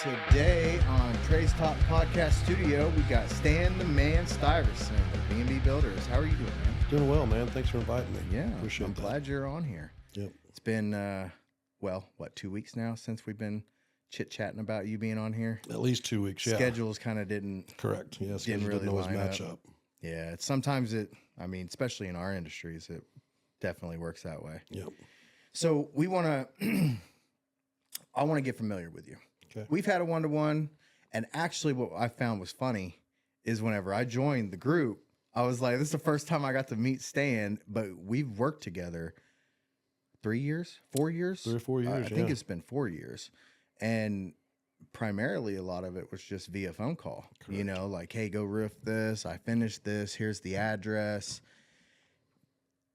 Today on Trades Talk Podcast Studio, we got Stan the Man Stiverson of B&B Builders. How are you doing, man? Doing well, man. Thanks for inviting me. Yeah, Appreciate I'm that. glad you're on here. Yep. It's been, 2 weeks now since we've been chit-chatting about you being on here. At least 2 weeks, yeah. Schedules kind of didn't Correct. Yeah, didn't really always line match up. up. Yeah, especially in our industries, it definitely works that way. Yep. So I want to get familiar with you. Okay. We've had a one-to-one, and actually what I found was funny is whenever I joined the group, I was like, this is the first time I got to meet Stan, but we've worked together 3 years, 4 years? 3 or 4 years, I think it's been 4 years. And primarily a lot of it was just via phone call. Correct. You know, like, hey, go roof this. I finished this. Here's the address.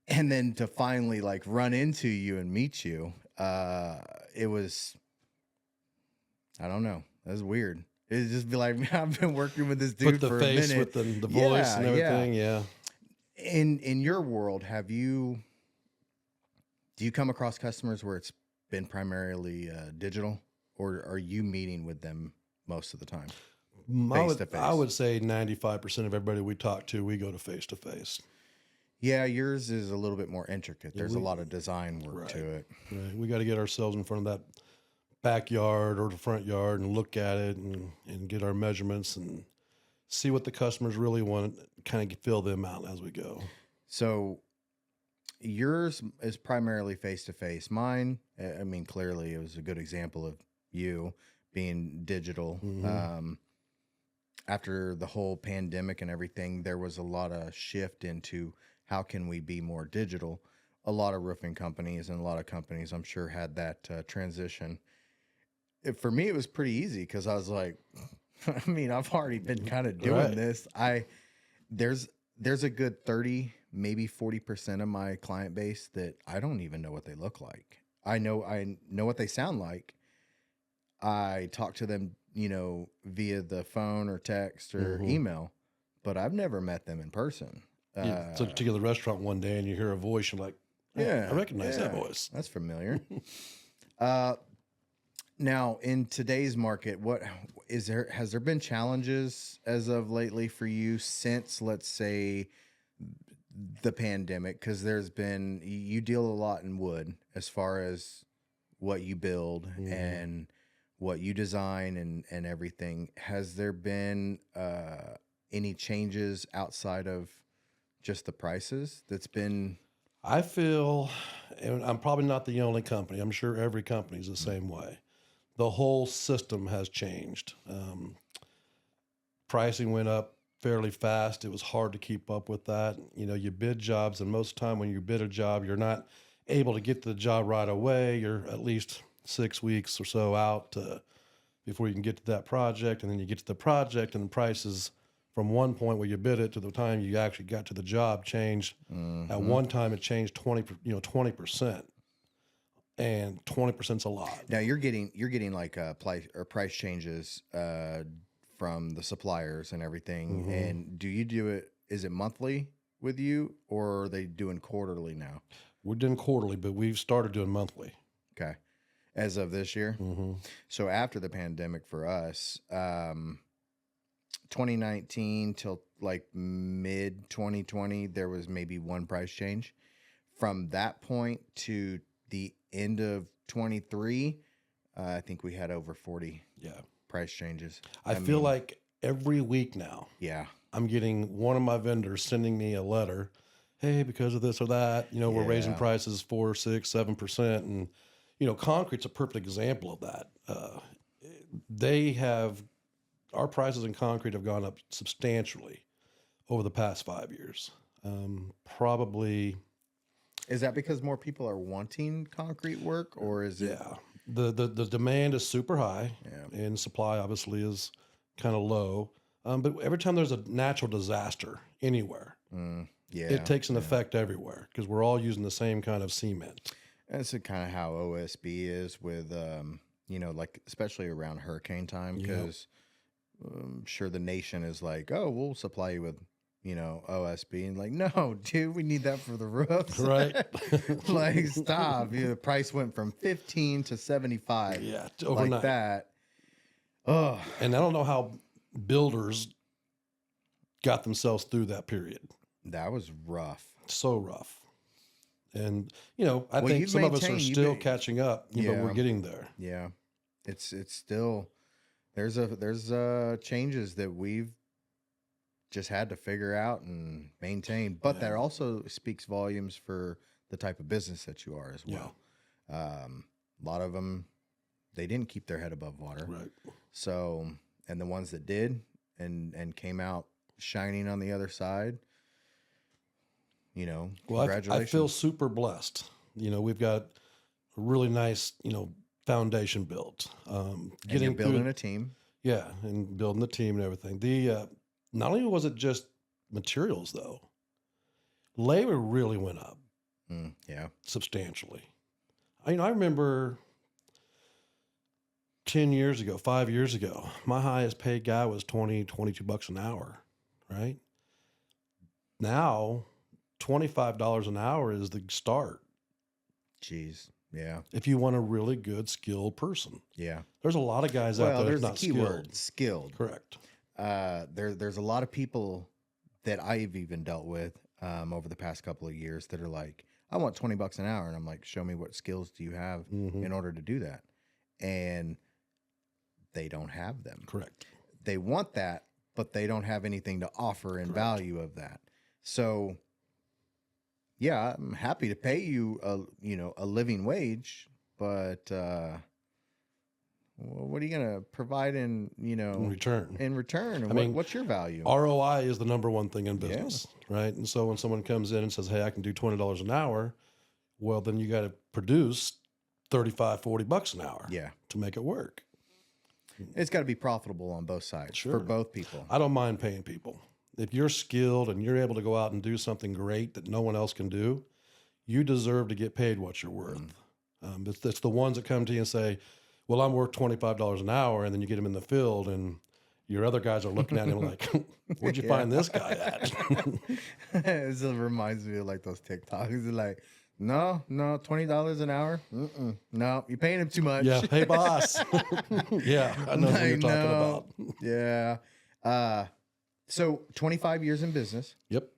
And then to finally like run into you and meet you, it was, I don't know. That was weird. It'd just be like, I've been working with this dude Put the for face a minute. with the voice and everything, yeah. In your world, do you come across customers where it's been primarily digital, or are you meeting with them most of the time? Face to face? I would say 95% of everybody we talk to, we go to face-to-face. Yeah, yours is a little bit more intricate. There's a lot of design work to it. Right. We got to get ourselves in front of that backyard or the front yard and look at it and get our measurements and see what the customers really want, kind of fill them out as we go. So yours is primarily face-to-face. Mine, I mean, clearly it was a good example of you being digital. Mm-hmm. After the whole pandemic and everything, there was a lot of shift into how can we be more digital. A lot of roofing companies and a lot of companies, I'm sure, had that transition. For me, it was pretty easy because I was like, I mean, I've already been kind of doing this. There's a good 30, maybe 40% of my client base that I don't even know what they look like. I know what they sound like. I talk to them, via the phone or text or email, but I've never met them in person. So to go to the restaurant one day and you hear a voice, you're like, oh, yeah, I recognize that voice. That's familiar. Now, in today's market, has there been challenges as of lately for you since, let's say, the pandemic? Because you deal a lot in wood as far as what you build and what you design and everything. Has there been any changes outside of just the prices that's been? I feel, and I'm probably not the only company, I'm sure every company is the same way. The whole system has changed. Pricing went up fairly fast. It was hard to keep up with that. You bid jobs, and most of the time when you bid a job, you're not able to get to the job right away. You're at least 6 weeks or so out before you can get to that project, and then you get to the project, and the prices from one point where you bid it to the time you actually got to the job changed. At one time, it changed 20%. And 20%'s a lot. Now you're getting like price changes from the suppliers and everything. And do you do it? Is it monthly with you, or are they doing quarterly now? We're doing quarterly, but we've started doing monthly. Okay, as of this year. So after the pandemic for us, 2019 till like mid 2020, there was maybe one price change. From that point to the end of 23, I think we had over 40 price changes. I feel like every week now, I'm getting one of my vendors sending me a letter. Hey, because of this or that, we're raising prices 4, 6, 7%. And, concrete's a perfect example of that. Our prices in concrete have gone up substantially over the past 5 years. Probably. Is that because more people are wanting concrete work, or is it? Yeah, the demand is super high, and supply obviously is kind of low. But every time there's a natural disaster anywhere, it takes an effect everywhere because we're all using the same kind of cement. That's kind of how OSB is with, like especially around hurricane time, because I'm sure the nation is like, oh, we'll supply you with OSB, and like, no, dude, we need that for the roofs. Right. Like, stop. The price went from 15 to 75. Yeah, overnight. Like that. Oh, And I don't know how builders got themselves through that period. that was rough. So rough. And, you know, I Well, think you've some of us are maintained, still catching up, but we're yeah, getting there. yeah. It's still there's changes that we've just had to figure out and maintain, but that also speaks volumes for the type of business that you are as well. A lot of them, they didn't keep their head above water. Right. So, and the ones that did and came out shining on the other side, you know, Well, congratulations. I feel super blessed. You know, we've got a really nice, you know, foundation built. And you're building a team. Yeah, and building the team and everything. The not only was it just materials though, labor really went up Yeah. substantially. I remember 10 years ago, 5 years ago, my highest paid guy was $22 an hour, right? Now, $25 an hour is the start. Jeez. Yeah. If you want a really good, skilled person. Yeah. There's a lot of guys out there there's not the key word, skilled. Correct. There's a lot of people that I've even dealt with over the past couple of years that are like, I want $20 an hour. And I'm like, show me what skills do you have in order to do that? And they don't have them. Correct. They want that, but they don't have anything to offer in value of that. So yeah, I'm happy to pay you a living wage, but what are you going to provide in return? And what's your value? ROI is the number one thing in business, right? And so when someone comes in and says, hey, I can do $20 an hour, well, then you got to produce $35, $40 an hour to make it work. It's got to be profitable on both sides for both people. I don't mind paying people. If you're skilled and you're able to go out and do something great that no one else can do, you deserve to get paid what you're worth. It's the ones that come to you and say, well, I'm worth $25 an hour. And then you get them in the field and your other guys are looking at him like, where'd you find this guy at? It reminds me of like those TikToks. They're like, no, $20 an hour. No, you're paying him too much. Yeah. Hey, boss. Yeah. I know what you're talking about. Yeah. So 25 years in business. Yep.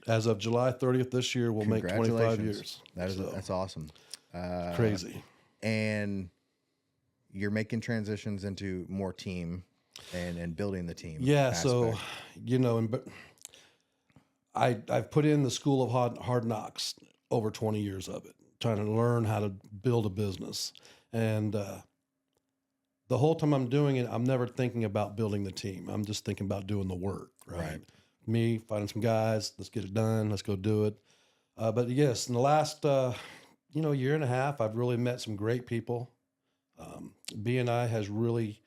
As of July 30th this year, we'll make 25 years. That's awesome. Crazy. And you're making transitions into more team and building the team. Yeah. aspect. So, I've put in the school of hard knocks, over 20 years of it, trying to learn how to build a business. And the whole time I'm doing it, I'm never thinking about building the team. I'm just thinking about doing the work, right? Me, finding some guys, let's get it done, let's go do it. But yes, in the last, year and a half, I've really met some great people. B&I has really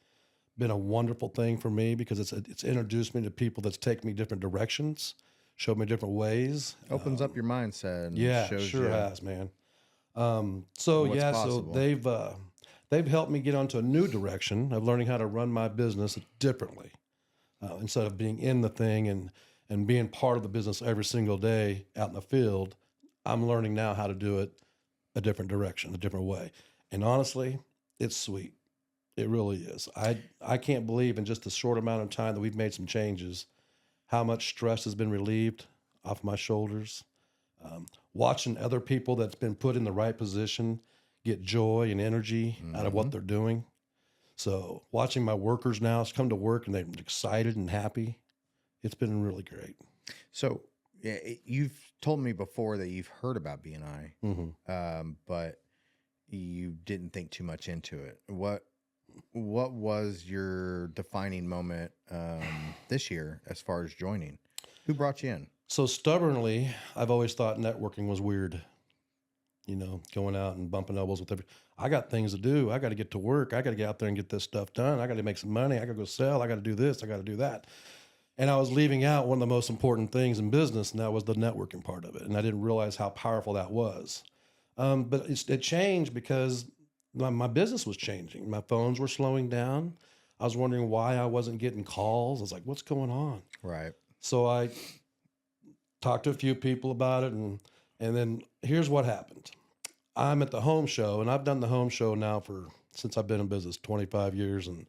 been a wonderful thing for me because it's introduced me to people that's taken me different directions, showed me different ways. Opens up your mindset. And shows sure you has, man. what's So possible. they've helped me get onto a new direction of learning how to run my business differently. Instead of being in the thing and being part of the business every single day out in the field, I'm learning now how to do it a different direction, a different way. And honestly, it's sweet. It really is. I can't believe in just the short amount of time that we've made some changes, how much stress has been relieved off my shoulders. Watching other people that's been put in the right position get joy and energy out of what they're doing. So watching my workers now come to work and they're excited and happy, it's been really great. So you've told me before that you've heard about B&I, but you didn't think too much into it. What was your defining moment this year as far as joining? Who brought you in? So stubbornly, I've always thought networking was weird. Going out and bumping elbows with I got things to do. I got to get to work. I got to get out there and get this stuff done. I got to make some money. I got to go sell. I got to do this. I got to do that. And I was leaving out one of the most important things in business, and that was the networking part of it. And I didn't realize how powerful that was. But it changed because my business was changing. My phones were slowing down. I was wondering why I wasn't getting calls. I was like, what's going on? Right. So I talked to a few people about it, and then here's what happened. I'm at the home show, and I've done the home show now since I've been in business 25 years, and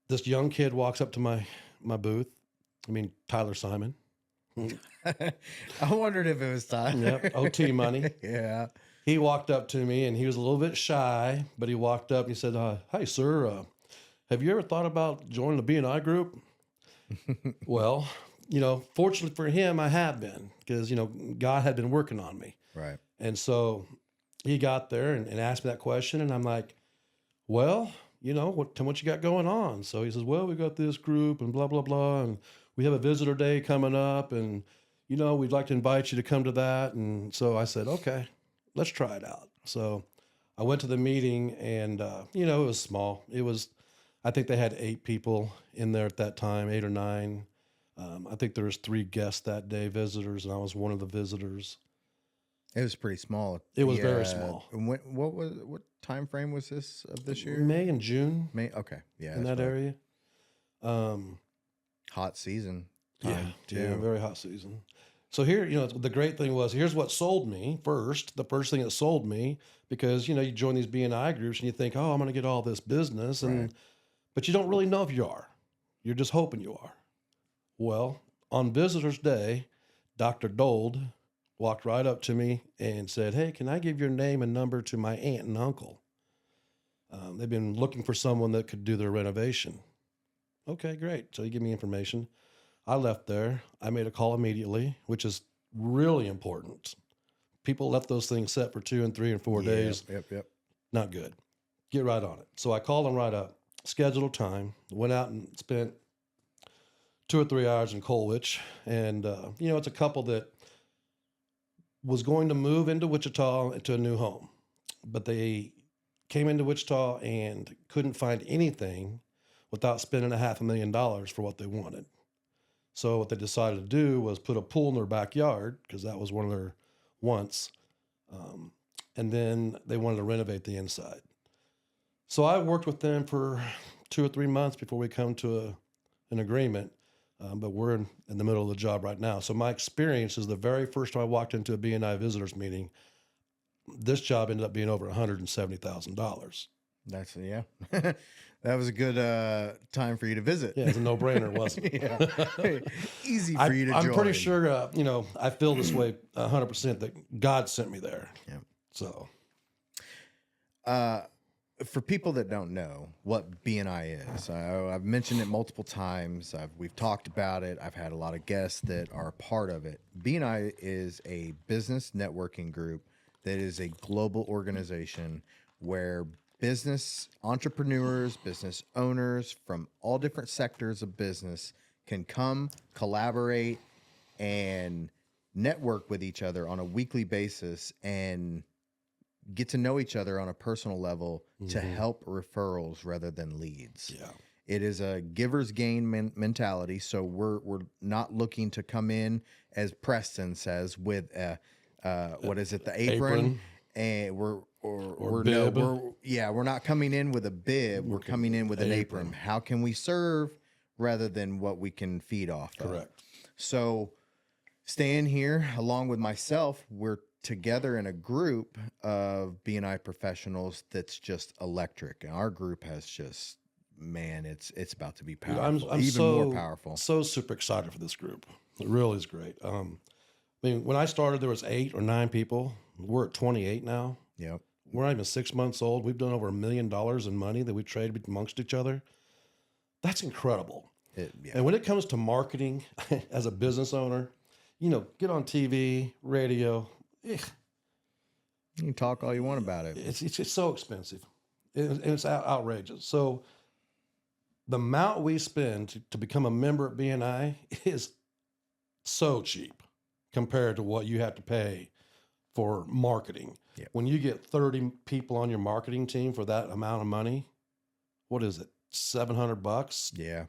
This young kid walks up to my booth. I mean, Tyler Simon. I wondered if it was time. Yep, OT money. Yeah. He walked up to me, and he was a little bit shy, but he walked up and he said, "Hi, sir. Have you ever thought about joining the B&I group?" Well, fortunately for him, I have been, because, God had been working on me. Right. And so he got there and asked me that question. And I'm like, well, tell me what you got going on. So he says, well, we got this group and blah, blah, blah. And we have a visitor day coming up. And, we'd like to invite you to come to that. And so I said, okay, let's try it out. So I went to the meeting, and, it was small. I think they had 8 people in there at that time, 8 or 9. I think there was 3 guests that day, visitors, and I was one of the visitors. It was pretty small. It was very small. And what time frame was this of this year? May and June. May. Okay. Yeah. In that area. Hot season. Yeah, very hot season. So here, the great thing was, here's what sold me first. The first thing that sold me, because, you join these B&I groups and you think, oh, I'm going to get all this business. But you don't really know if you are. You're just hoping you are. Well, on Visitor's Day, Dr. Dold walked right up to me and said, hey, can I give your name and number to my aunt and uncle? They've been looking for someone that could do their renovation. Okay, great. So he gave me information. I left there. I made a call immediately, which is really important. People let those things set for 2 and 3 and 4 days. Yep. Not good. Get right on it. So I called them right up, scheduled a time, went out and spent 2 or 3 hours in Colwich. And, it's a couple that was going to move into Wichita into a new home, but they came into Wichita and couldn't find anything without spending $500,000 for what they wanted. So what they decided to do was put a pool in their backyard, because that was one of their wants. And then they wanted to renovate the inside. So I worked with them for 2 or 3 months before we come to an agreement. But we're in the middle of the job right now. So my experience is, the very first time I walked into a B&I visitors meeting, this job ended up being over $170,000. That's, yeah. That was a good time for you to visit. Yeah, it's a no-brainer, wasn't it? Yeah. Easy for you to join. I'm pretty sure, I feel this way 100% that God sent me there. Yeah. So. For people that don't know what B&I is, I've mentioned it multiple times. We've talked about it. I've had a lot of guests that are a part of it. B&I is a business networking group that is a global organization where business entrepreneurs, business owners from all different sectors of business can come, collaborate, and network with each other on a weekly basis and get to know each other on a personal level to help referrals rather than leads. Yeah. It is a giver's gain mentality. So we're not looking to come in, as Preston says, with the apron. And we're not coming in with a bib. We're coming in with an apron. How can we serve rather than what we can feed off of? Correct. So staying here along with myself, we're together in a group of B&I professionals that's just electric. And our group has just, man, it's about to be powerful. I'm even more powerful. So super excited for this group. It really is great. When I started, there was 8 or 9 people. We're at 28 now. Yep. We're not even 6 months old. We've done over $1 million in money that we traded amongst each other. That's incredible. And when it comes to marketing as a business owner, get on TV, radio. You can talk all you want about it. It's so expensive. And it's outrageous. So the amount we spend to become a member at BNI is so cheap compared to what you have to pay for marketing. Yeah. When you get 30 people on your marketing team for that amount of money, what is it? $700? Yeah.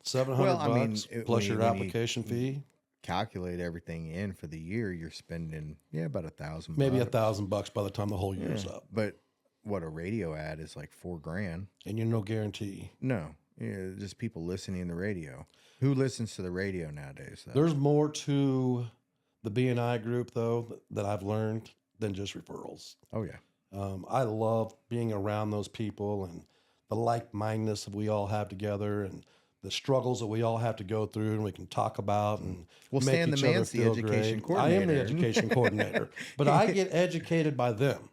$700 plus your application fee. Calculate everything in for the year, you're spending about $1,000. Maybe $1,000 by the time the whole year's up. But what a radio ad is like $4,000, and no guarantee. No, just people listening to the radio. Who listens to the radio nowadays? Though? There's more to the BNI group though that I've learned than just referrals. Oh yeah. I love being around those people and the like-mindedness that we all have together and the struggles that we all have to go through and we can talk about and Well, make Stan the each other man's the feel education great. I am the coordinator. education coordinator, but I get educated by them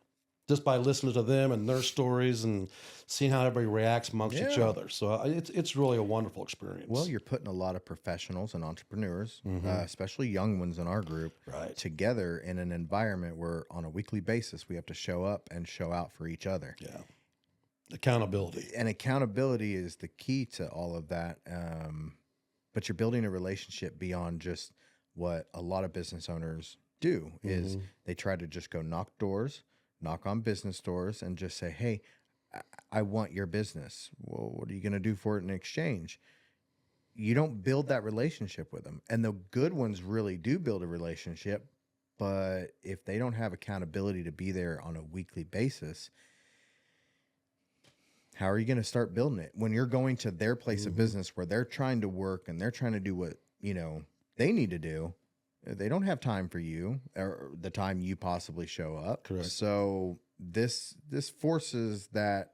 just by listening to them and their stories and seeing how everybody reacts amongst each Yeah. other. So it's really a wonderful experience. Well, you're putting a lot of professionals and entrepreneurs, especially young ones in our group, Right. together in an environment where on a weekly basis we have to show up and show out for each other. Yeah. Accountability. And accountability is the key to all of that. But you're building a relationship beyond just what a lot of business owners do is they try to just go knock on business doors and just say, hey, I want your business. Well, what are you going to do for it in exchange? You don't build that relationship with them. And the good ones really do build a relationship. But if they don't have accountability to be there on a weekly basis, how are you going to start building it when you're going to their place of business where they're trying to work and they're trying to do what, they need to do? They don't have time for you or the time you possibly show up. Correct. So this forces that,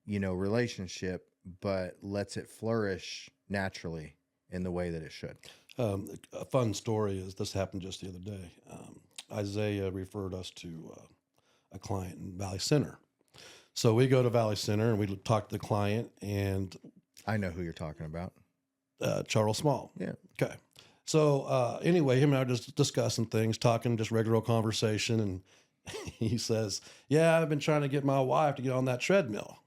relationship, but lets it flourish naturally in the way that it should. A fun story is this happened just the other day. Isaiah referred us to a client in Valley Center. So we go to Valley Center and we talk to the client, and I know who you're talking about. Charles Small. Yeah. Okay. So anyway, him and I are just discussing things, talking just regular conversation, and he says, "Yeah, I've been trying to get my wife to get on that treadmill."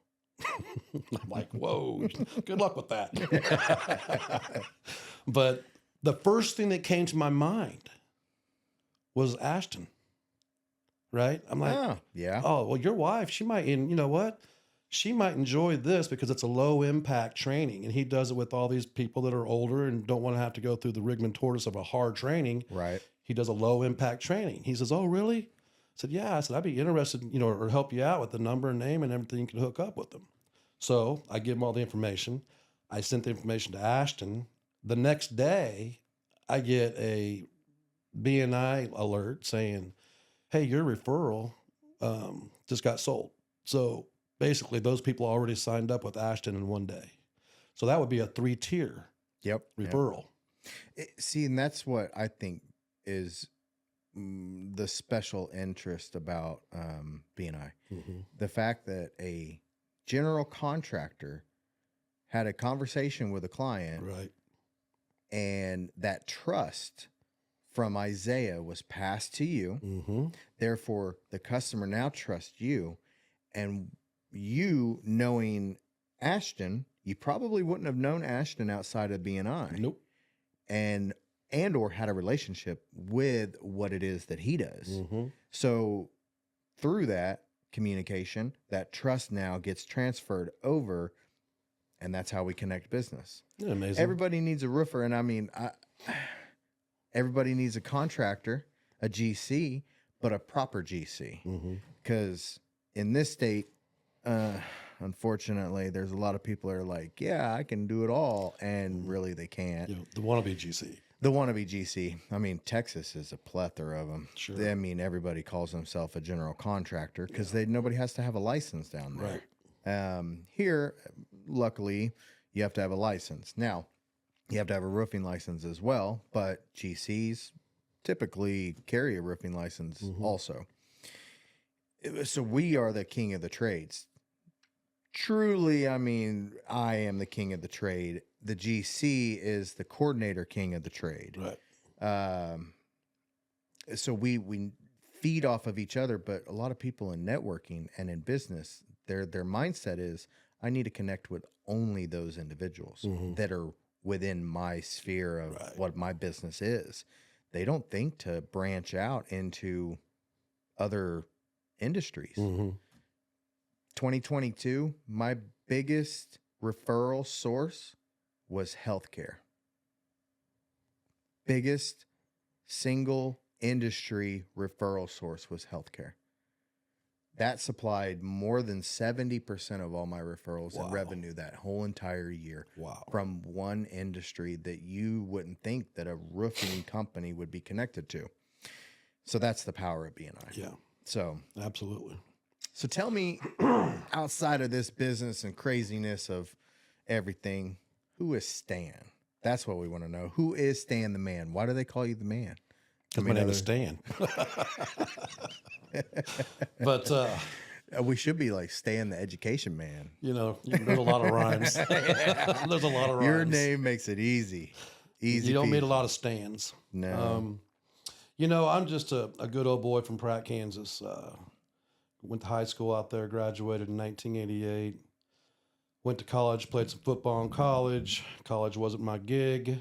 I'm like, "Whoa, good luck with that." But the first thing that came to my mind was Ashton. Right? I'm like, yeah. Oh, well, your wife, she might, and you know what? She might enjoy this because it's a low impact training. And he does it with all these people that are older and don't want to have to go through the rigmarole tortoise of a hard training. Right. He does a low impact training. He says, "Oh, really?" I said, "Yeah." I said, "I'd be interested, or help you out with the number and name and everything you can hook up with them." So I give him all the information. I sent the information to Ashton. The next day, I get a BNI alert saying, "Hey, your referral just got sold." So basically, those people already signed up with Ashton in one day. So that would be a 3-tier referral. See, and that's what I think is the special interest about BNI. The fact that a general contractor had a conversation with a client, Right. and that trust from Isaiah was passed to you. Therefore, the customer now trusts you, and you knowing Ashton, you probably wouldn't have known Ashton outside of BNI. Nope. And or had a relationship with what it is that he does. So through that communication, that trust now gets transferred over, and that's how we connect business. Isn't it amazing? Everybody needs a roofer, and I mean, everybody needs a contractor, a GC, but a proper GC. Because in this state, unfortunately, there's a lot of people that are like, yeah, I can do it all. And really they can't. The wannabe GC. The wannabe GC. I mean, Texas is a plethora of them. Sure. I mean, everybody calls themselves a general contractor because nobody has to have a license down there. Right. Here, luckily, you have to have a license. Now, you have to have a roofing license as well, but GCs typically carry a roofing license also. So we are the king of the trades. Truly, I mean, I am the king of the trade. The GC is the coordinator king of the trade. Right. So we feed off of each other, but a lot of people in networking and in business, their mindset is, I need to connect with only those individuals that are within my sphere of what my business is. They don't think to branch out into other industries. 2022, my biggest referral source was healthcare. Biggest single industry referral source was healthcare. That supplied more than 70% of all my referrals and revenue that whole entire year. From one industry that you wouldn't think that a roofing company would be connected to. So that's the power of BNI. Yeah. So absolutely. So tell me, outside of this business and craziness of everything, who is Stan? That's what we want to know. Who is Stan the man? Why do they call you the man? Because my name is Stan. But we should be like Stan the education man. you know, there's a lot of rhymes. There's a lot of rhymes. Your name makes it easy. Easy. You don't peasy. meet a lot of Stans. No. You know, I'm just a good old boy from Pratt, Kansas. Went to high school out there, graduated in 1988. Went to college, played some football in college. College wasn't my gig.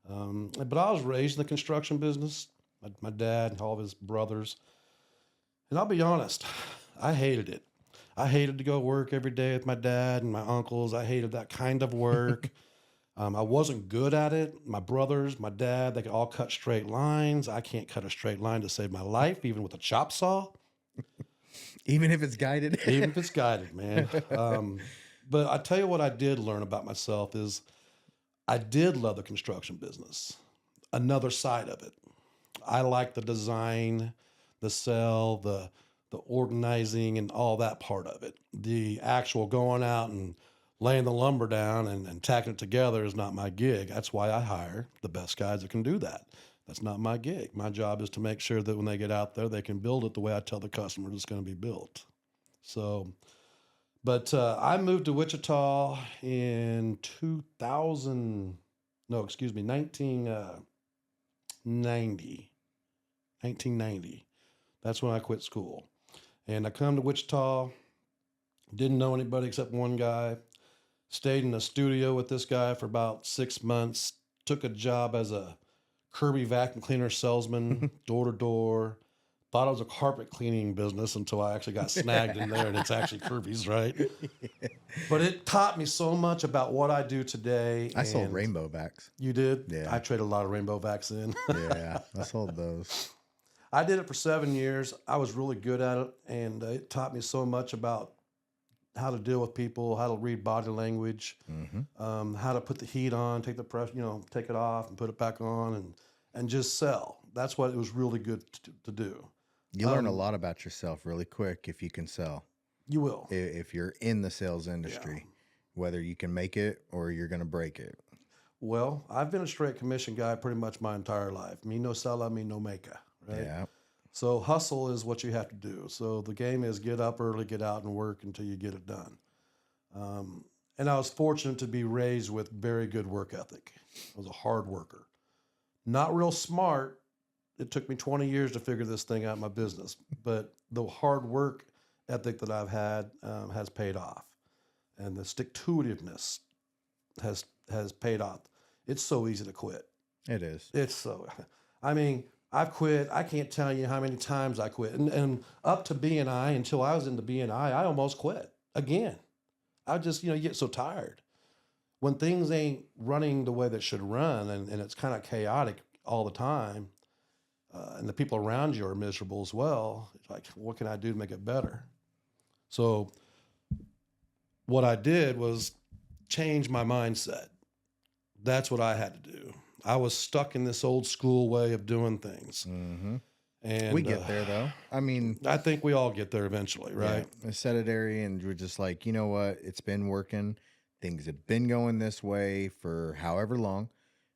But I was raised in the construction business. My dad, all of his brothers. And I'll be honest, I hated it. I hated to go work every day with my dad and my uncles. I hated that kind of work. I wasn't good at it. My brothers, my dad, they could all cut straight lines. I can't cut a straight line to save my life, even with a chop saw. Even if it's guided? Even if it's guided, man. But I tell you what I did learn about myself is I did love the construction business. Another side of it. I like the design, the sell, the organizing and all that part of it. The actual going out and laying the lumber down and tacking it together is not my gig. That's why I hire the best guys that can do that. That's not my gig. My job is to make sure that when they get out there, they can build it the way I tell the customer it's going to be built. So, but I moved to Wichita in 1990. That's when I quit school. And I come to Wichita, didn't know anybody except one guy, stayed in a studio with this guy for about 6 months, took a job as a Kirby vacuum cleaner salesman, door to door. Thought it was a carpet cleaning business until I actually got snagged in there, and it's actually Kirby's, right? Yeah. But it taught me so much about what I do today. I sold rainbow vacs. You did? Yeah. I traded a lot of rainbow vacs in. Yeah, I sold those. I did it for 7 years. I was really good at it, and it taught me so much about how to deal with people, how to read body language, how to put the heat on, take the pressure, take it off and put it back on, and just sell. That's what it was really good to do. You learn a lot about yourself really quick if you can sell. You will. If you're in the sales industry, whether you can make it or you're going to break it. Well, I've been a straight commission guy pretty much my entire life. Me no sella, me no maker, right? Yeah. So hustle is what you have to do. So the game is get up early, get out and work until you get it done. And I was fortunate to be raised with very good work ethic. I was a hard worker. Not real smart. It took me 20 years to figure this thing out in my business. But the hard work ethic that I've had has paid off. And the stick-to-itiveness has paid off. It's so easy to quit. It is. It's so, I mean, I've quit. I can't tell you how many times I quit. And up to BNI, until I was into BNI, I almost quit again. I just, you get so tired. When things ain't running the way that should run and it's kind of chaotic all the time, and the people around you are miserable as well, it's like, what can I do to make it better? So what I did was change my mindset. That's what I had to do. I was stuck in this old school way of doing things. Mm-hmm. And we get there though. I mean, I think we all get there eventually, right? Yeah, sedentary, and we're just like, you know what? It's been working. Things have been going this way for however long.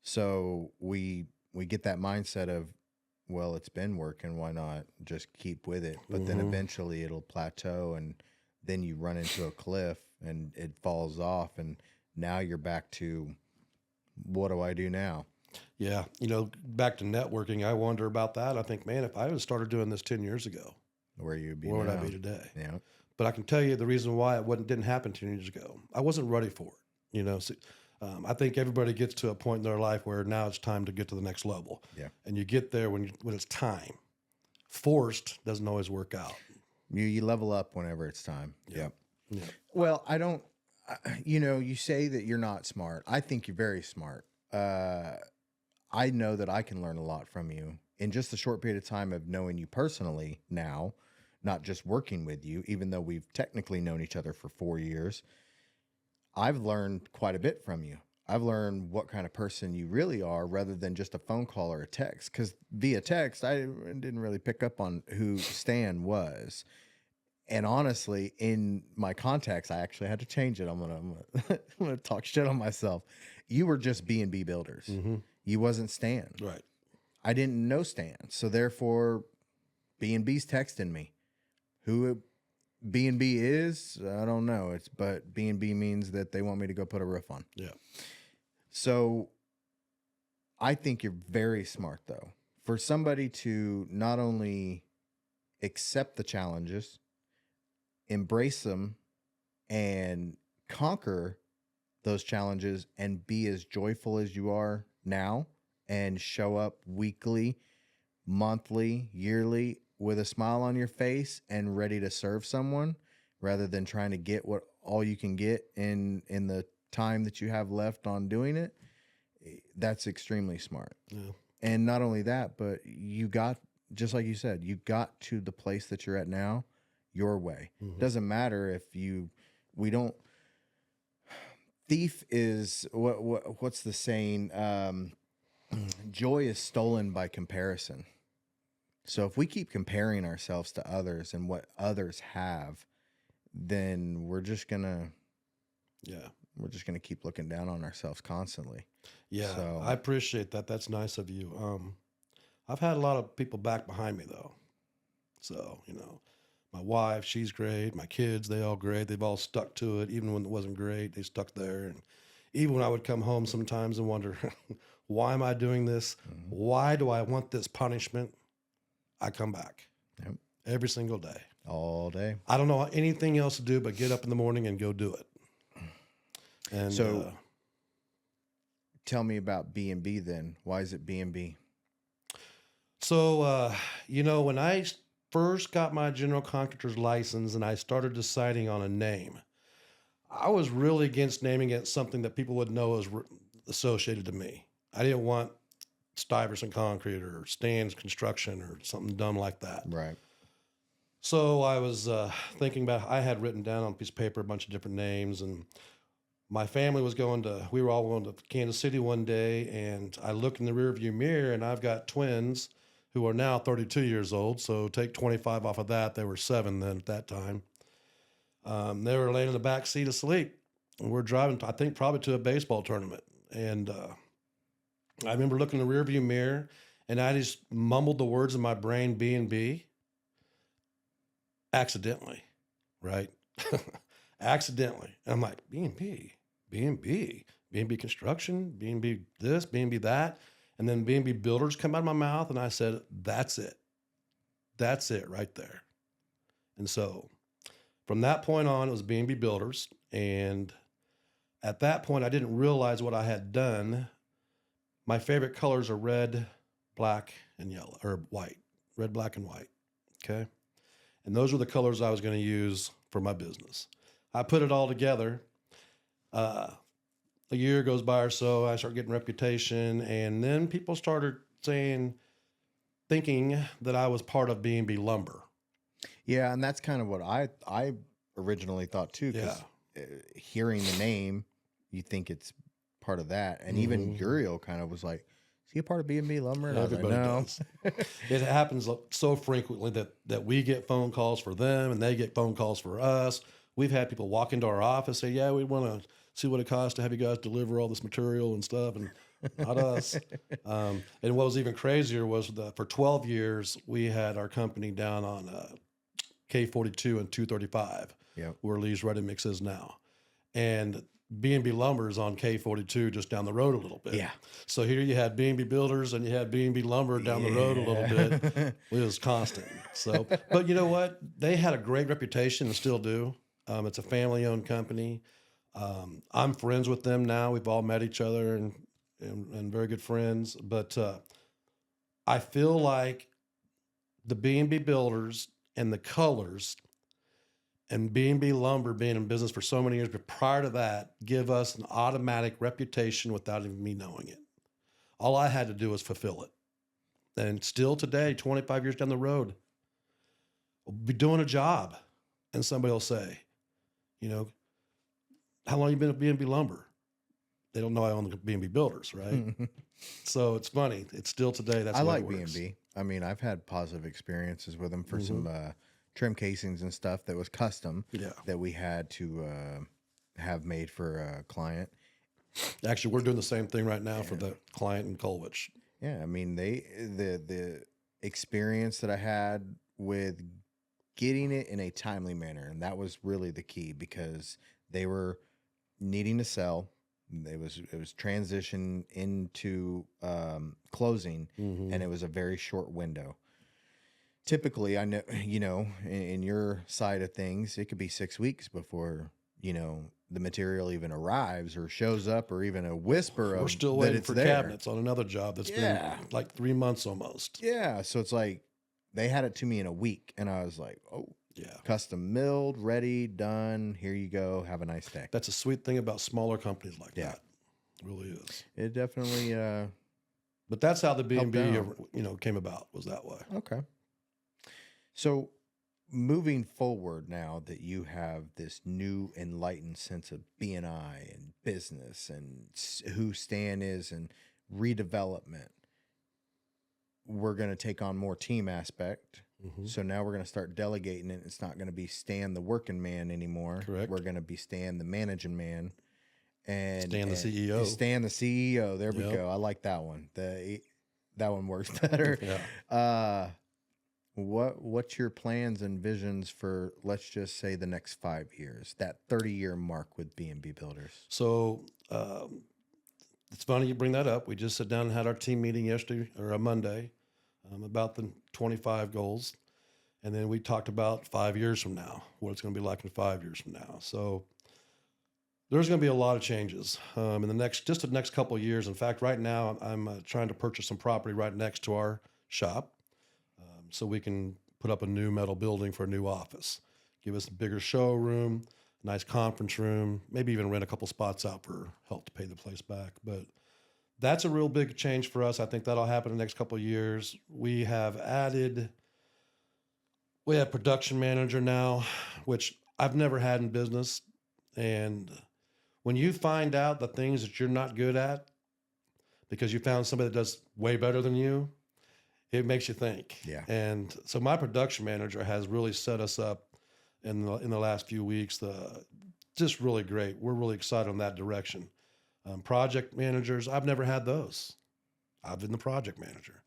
So we get that mindset of, well, it's been working. Why not just keep with it? But then eventually it'll plateau, and then you run into a cliff and it falls off. And now you're back to, what do I do now? Yeah. Back to networking, I wonder about that. I think, man, if I had started doing this 10 years ago, where you'd be where would now. I be today? Yeah. But I can tell you the reason why it didn't happen 10 years ago. I wasn't ready for it. So, I think everybody gets to a point in their life where now it's time to get to the next level. Yeah. And you get there when it's time. Forced doesn't always work out. You level up whenever it's time. Yeah. Yeah. Well, I don't, you say that you're not smart. I think you're very smart. I know that I can learn a lot from you in just a short period of time of knowing you personally now, not just working with you, even though we've technically known each other for 4 years. I've learned quite a bit from you. I've learned what kind of person you really are rather than just a phone call or a text. Because via text, I didn't really pick up on who Stan was. And honestly, in my contacts, I actually had to change it. I'm gonna talk shit on myself. You were just B&B builders. Mm-hmm. You wasn't Stan. Right. I didn't know Stan, so therefore, B&B's texting me. Who B&B is, I don't know. But B&B means that they want me to go put a roof on. Yeah. So I think you're very smart, though, for somebody to not only accept the challenges, embrace them, and conquer those challenges and be as joyful as you are now and show up weekly, monthly, yearly with a smile on your face and ready to serve someone rather than trying to get what all you can get in the time that you have left on doing it. That's extremely smart. Yeah. And not only that, but you got, just like you said, you got to the place that you're at now your way. Mm-hmm. Doesn't matter if we don't. Thief is what's the saying? Joy is stolen by comparison. So if we keep comparing ourselves to others and what others have, then we're just gonna keep looking down on ourselves constantly. Yeah, So, I appreciate that. That's nice of you. I've had a lot of people back behind me though. So, my wife, she's great. My kids, they all great. They've all stuck to it. Even when it wasn't great, they stuck there. And even when I would come home sometimes and wonder, why am I doing this? Mhm. Why do I want this punishment? I come back every single day. All day. I don't know anything else to do but get up in the morning and go do it. And so tell me about B&B then. Why is it B&B? So, when I first got my general contractor's license and I started deciding on a name, I was really against naming it something that people would know as associated to me. I didn't want Stiverson Concrete or Stan's Construction or something dumb like that. Right. So I was thinking about, I had written down on a piece of paper a bunch of different names, and my family was we were all going to Kansas City one day, and I looked in the rearview mirror and I've got twins who are now 32 years old. So take 25 off of that. They were 7 then at that time. They were laying in the back seat asleep. And we're driving, I think, probably to a baseball tournament. And I remember looking in the rearview mirror and I just mumbled the words in my brain, B&B, accidentally, right? Accidentally. And I'm like, B&B, B&B Construction, B&B this, B&B that. And then B&B Builders come out of my mouth, and I said, that's it. That's it right there. And so from that point on, it was B&B Builders. And at that point, I didn't realize what I had done. My favorite colors are red, black, and yellow, or white. Red, black, and white. Okay? And those were the colors I was going to use for my business. I put it all together. A year goes by or so, I start getting reputation, and then people started thinking that I was part of B&B Lumber. Yeah, and that's kind of what I originally thought too, because hearing the name, you think it's part of that. And even Uriel kind of was like, is he a part of B&B Lumber? And Everybody does. It happens so frequently that we get phone calls for them and they get phone calls for us. We've had people walk into our office and say, yeah, we want to see what it costs to have you guys deliver all this material and stuff, and not us. And what was even crazier was for 12 years, we had our company down on K42 and 235, where Lee's Ready Mix is now. And B&B Lumber is on K42 just down the road a little bit. Yeah. So here you had B&B Builders and you had B&B Lumber down the road a little bit. It was constant. So, but you know what? They had a great reputation and still do. It's a family-owned company. I'm friends with them now. We've all met each other and very good friends. But I feel like the B&B Builders and the colors and B&B Lumber being in business for so many years, but prior to that, give us an automatic reputation without even me knowing it. All I had to do was fulfill it. And still today, 25 years down the road, we'll be doing a job and somebody will say, how long have you been at B&B Lumber? They don't know I own the B&B Builders, right? So it's funny. It's still today. That's I the way like it works. B&B. I mean, I've had positive experiences with them for some trim casings and stuff that was custom Yeah. that we had to have made for a client. Actually, we're doing the same thing right now for the client in Colwich. Yeah, I mean the experience that I had with getting it in a timely manner, and that was really the key because they were needing to sell. It was transition into closing, and it was a very short window. Typically, I know in your side of things, it could be 6 weeks before the material even arrives or shows up, or even a whisper We're of still that waiting it's for there. cabinets on another job that's been like 3 months almost. Yeah, so it's like they had it to me in a week, and I was like, oh. Yeah. Custom milled, ready, done. Here you go. Have a nice day. That's a sweet thing about smaller companies like that. It really is. It definitely. But that's how the B&B, out. came about, was that way. Okay. So moving forward, now that you have this new enlightened sense of B&I and business and who Stan is and redevelopment, we're going to take on more team aspect. So now we're going to start delegating it. It's not going to be Stan the working man anymore. Correct. We're going to be Stan the managing man. And Stan the CEO. Stan the CEO. There we go. I like that one. That one works better. Yeah. What's your plans and visions for, let's just say, the next 5 years, that 30-year mark with B&B Builders? So it's funny you bring that up. We just sat down and had our team meeting yesterday or a Monday about the 25 goals. And then we talked about 5 years from now, what it's going to be like in 5 years from now. So there's going to be a lot of changes in the next couple of years. In fact, right now I'm trying to purchase some property right next to our shop so we can put up a new metal building for a new office, give us a bigger showroom, nice conference room, maybe even rent a couple spots out for help to pay the place back. But that's a real big change for us. I think that'll happen in the next couple of years. We have production manager now, which I've never had in business. And when you find out the things that you're not good at because you found somebody that does way better than you, it makes you think. Yeah. And so my production manager has really set us up in the last few weeks. Just really great. We're really excited on that direction. Project managers, I've never had those. I've been the project manager.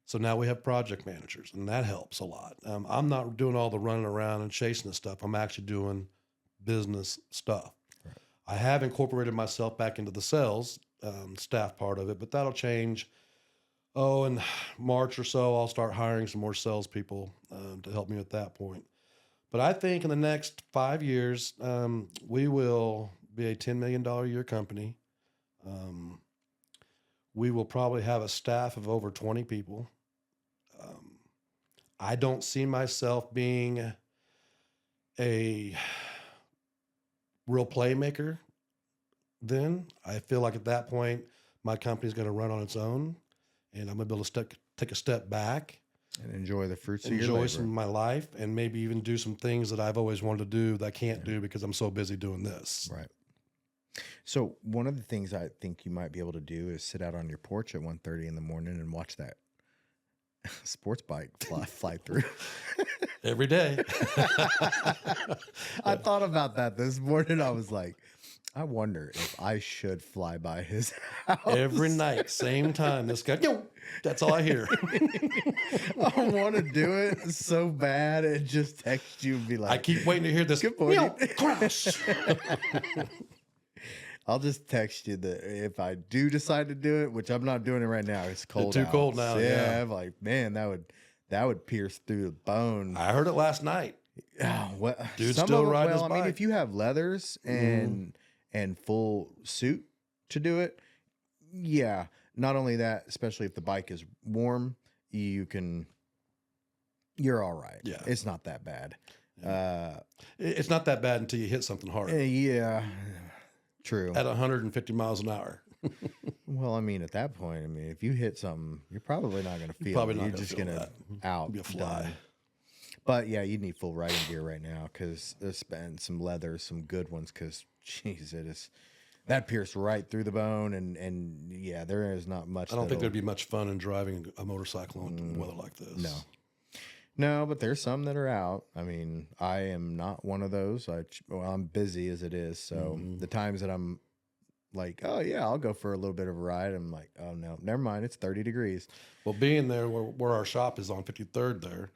So now we have project managers, and that helps a lot. I'm not doing all the running around and chasing the stuff. I'm actually doing business stuff. Right. I have incorporated myself back into the sales staff part of it, but that'll change. In March or so, I'll start hiring some more salespeople to help me at that point. But I think in the next 5 years, we will be a $10 million a year company. We will probably have a staff of over 20 people. I don't see myself being a real playmaker then. I feel like at that point, my company's going to run on its own, and I'm going to be able to take a step back and enjoy the fruits of your labor. Enjoy some of my life, and maybe even do some things that I've always wanted to do that I can't do because I'm so busy doing this. Right. So one of the things I think you might be able to do is sit out on your porch at 1:30 in the morning and watch that sports bike fly through. Every day. I thought about that this morning. I was like, I wonder if I should fly by his house. Every night, same time. This guy, that's all I hear. I want to do it so bad and just text you and be like, I keep waiting to hear this. Good morning. Crash. I'll just text you that if I do decide to do it, which I'm not doing it right now. It's cold. It's too cold now. Yeah. I'm like, man, that would pierce through the bone. I heard it last night. Oh, well, Dude's still riding his bike. I mean, if you have leathers and full suit to do it, yeah. Not only that, especially if the bike is warm, you're all right. Yeah. It's not that bad. Yeah. It's not that bad until you hit something hard. Yeah. True. At 150 miles an hour. Well, I mean, at that point, if you hit something, you're probably not going to feel it. You're just going to be a fly. But yeah, you need full riding gear right now because there's been some leather, some good ones. Because jeez, that pierced right through the bone, and yeah, there is not much. I don't think there'd be much fun in driving a motorcycle in weather like this. No. No, but there's some that are out. I mean, I am not one of those. I'm busy as it is. So the times that I'm like, oh yeah, I'll go for a little bit of a ride, I'm like, oh no, never mind. It's 30 degrees. Well, being there where our shop is on 53rd there,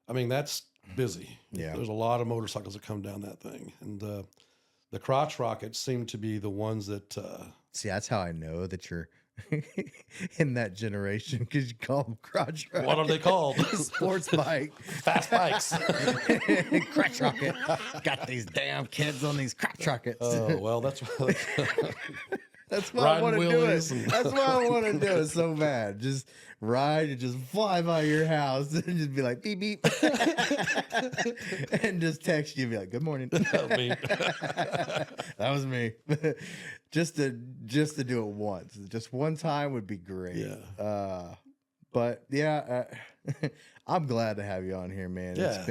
I mean, that's busy. Yeah. There's a lot of motorcycles that come down that thing. And the crotch rockets seem to be the ones that... See, that's how I know that you're in that generation, because you call them crotch rockets. What are they called? Sports bike. Fast bikes. Crotch rocket. Got these damn kids on these crotch rockets. Oh, well, that's That's what I want to do. wheelies That's what I want to do it so bad. Just ride and just fly by your house and just be like beep beep, and just text you and be like, "Good morning." That was me. just to do it once, just one time would be great. Yeah. But yeah, I'm glad to have you on here, man. Yeah.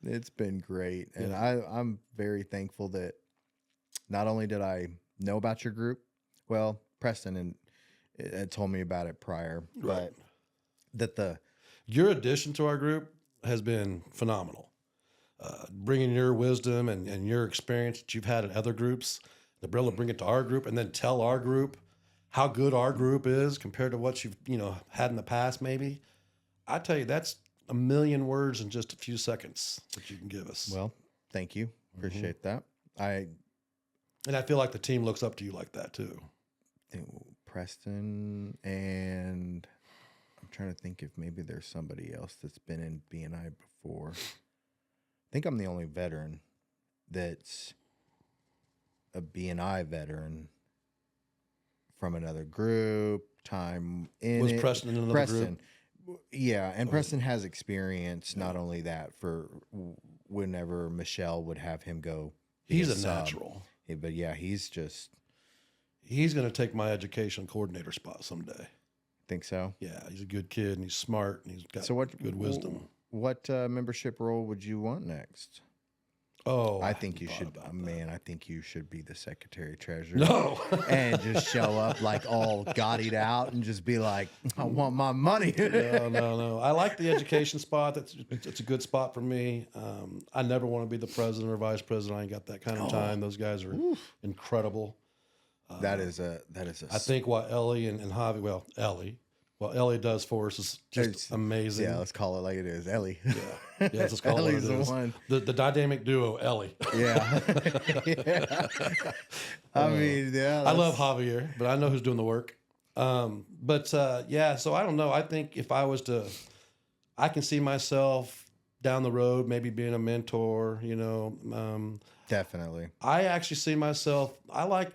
It's been great, and Yeah. I'm very thankful that not only did I know about your group. Well, Preston had told me about it prior, Right. but that your addition to our group has been phenomenal. Bringing your wisdom and your experience that you've had at other groups, to be able to bring it to our group and then tell our group how good our group is compared to what you've had in the past. Maybe I tell you, that's a million words in just a few seconds that you can give us. well, thank you, appreciate that. And I feel like the team looks up to you like that too. Preston, and I'm trying to think if maybe there's somebody else that's been in BNI before. I think I'm the only veteran that's a BNI veteran from another group. Time in Was it. Preston in another group? Yeah, and Preston has experience. Not only that, for whenever Michelle would have him go, He's a sub. natural. Yeah, but yeah, he's going to take my education coordinator spot someday. think so. Yeah, he's a good kid and he's smart and he's got good wisdom. What membership role would you want next? Oh, I think you should, about man. I think you should be the secretary treasurer. No. And just show up like all gaudied out and just be like, I want my money. No. I like the education spot. It's a good spot for me. I never want to be the president or vice president. I ain't got that kind of time. Those guys are incredible. That is a. I think what Ellie and Javi, what Ellie does for us is just amazing. Yeah, let's call it like it is, Ellie. Yeah, let's call Ellie's it what it the is. one. The dynamic duo, Ellie. Yeah. I mean, yeah. I love Javier, but I know who's doing the work. So I don't know. I think if I was to, I can see myself down the road, maybe being a mentor, Definitely. I actually see myself, I like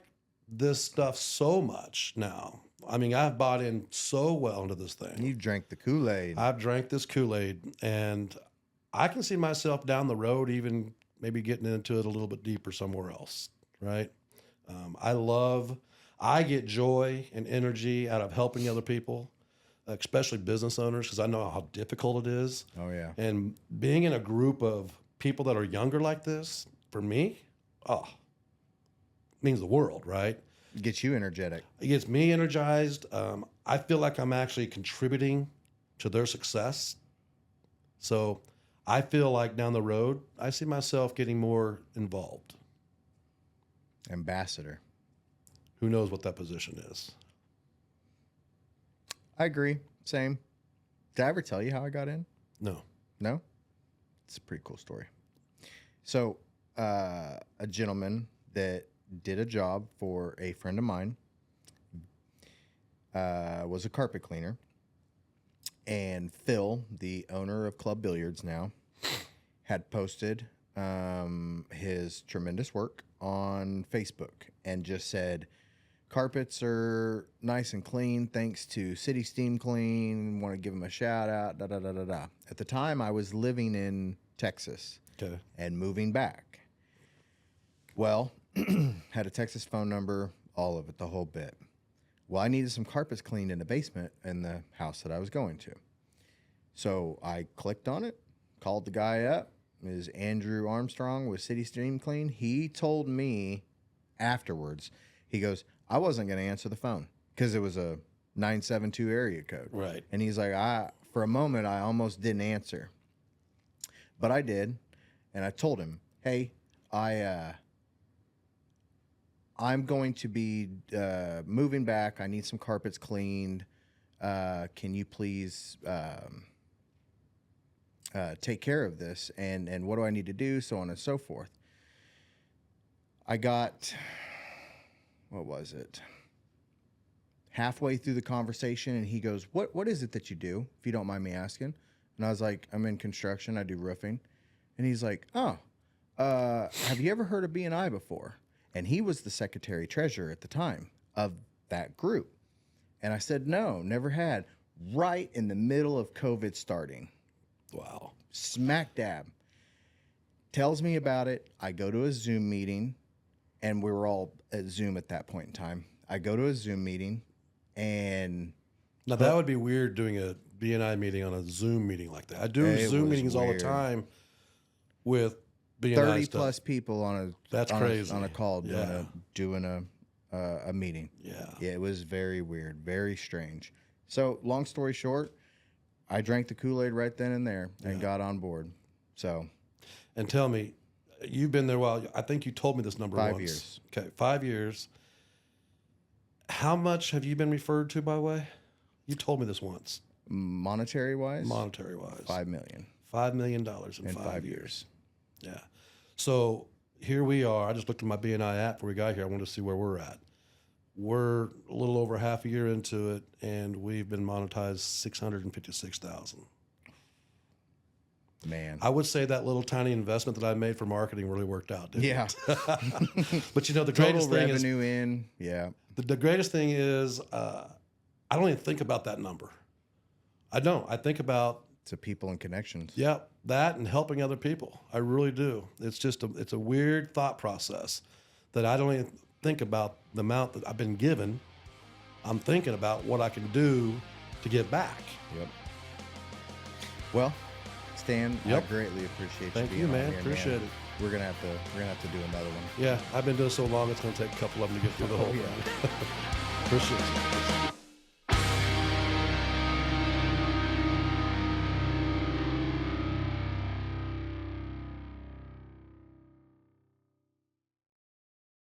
this stuff so much now. I mean, I've bought in so well into this thing. You've drank the Kool-Aid. I've drank this Kool-Aid, and I can see myself down the road even maybe getting into it a little bit deeper somewhere else, right? I get joy and energy out of helping other people, especially business owners, because I know how difficult it is. Oh, yeah. And being in a group of people that are younger like this, for me, means the world, right? Gets you energetic. It gets me energized. I feel like I'm actually contributing to their success. So I feel like down the road, I see myself getting more involved. Ambassador. Who knows what that position is? I agree. Same. Did I ever tell you how I got in? No. No? It's a pretty cool story. So, a gentleman that did a job for a friend of mine was a carpet cleaner. And Phil, the owner of Club Billiards now, had posted his tremendous work on Facebook and just said, carpets are nice and clean thanks to City Steam Clean. Want to give him a shout out. Da, da, da, da, da. At the time, I was living in Texas and moving back. Well, had a Texas phone number, all of it, the whole bit. Well, I needed some carpets cleaned in the basement in the house that I was going to. So I clicked on it, called the guy up. It was Andrew Armstrong with City Steam Clean. He told me afterwards, he goes, I wasn't going to answer the phone because it was a 972 area code. Right. And he's like, for a moment, I almost didn't answer. But I did, and I told him, hey, I'm going to be moving back. I need some carpets cleaned. Can you please take care of this? And what do I need to do? So on and so forth. I got, what was it? Halfway through the conversation, and he goes, what is it that you do, if you don't mind me asking? And I was like, I'm in construction. I do roofing. And he's like, oh, have you ever heard of B&I before? And he was the secretary treasurer at the time of that group. And I said, no, never had. Right in the middle of COVID starting. Wow. Smack dab. Tells me about it. I go to a Zoom meeting, and we were all at Zoom at that point in time. I go to a Zoom meeting, and... Now, that would be weird doing a B&I meeting on a Zoom meeting like that. I do Zoom meetings all the time with B&I 30 stuff. plus people on crazy. On a call doing a meeting. Yeah. It was very weird, very strange. So long story short, I drank the Kool-Aid right then and there and got on board. So, and tell me, you've been there a while. I think you told me this number 5 once. years. Okay, 5 years. How much have you been referred to, by the way? You told me this once. Monetary wise, $5 million. $5 million in 5 years. Yeah. So here we are. I just looked at my B&I app before we got here. I wanted to see where we're at. We're a little over half a year into it, and we've been monetized $656,000. Man, I would say that little tiny investment that I made for marketing really worked out, didn't it? But you know, the total greatest thing revenue is the greatest thing is I don't even think about that number. I don't. I think about to people and connections. Yeah, that and helping other people. I really do. It's just it's a weird thought process that I don't even think about the amount that I've been given. I'm thinking about what I can do to give back. Yep. Well, Stan, Yep. I greatly appreciate you Thank being you, on man. here, Appreciate it. We're gonna have to do another one. Yeah, I've been doing it so long, it's going to take a couple of them to get through the whole yeah. thing. Appreciate it.